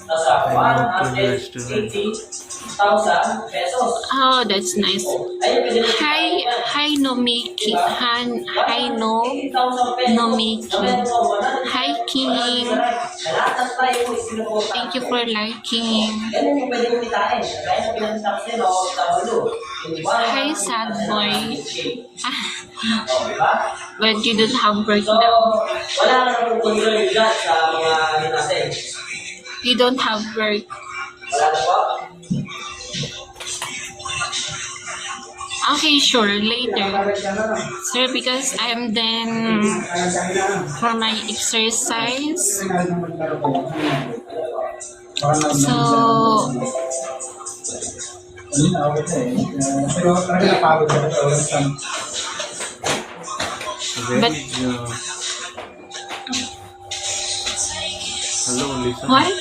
nasa I moved to the restaurant. 180,000 pesos. Oh, that's nice. Ayun, pwede mo Hi, Nomiki. Hi, Nomiki. Hi, King. Lahat ng tayo po isinukuha. Thank you for liking. Ganun yung pwede mo kitain. Kaya sa pinag-stop sa'yo, W. Hi, sad boy. Ah, O, diba? but you don't have work So, now. wala ka nang concern dyan sa mga natin. You don't have work. Wala na po? Okay, sure, later. Sir, because I'm done for my exercise. So, Very But- Hello, listen. what?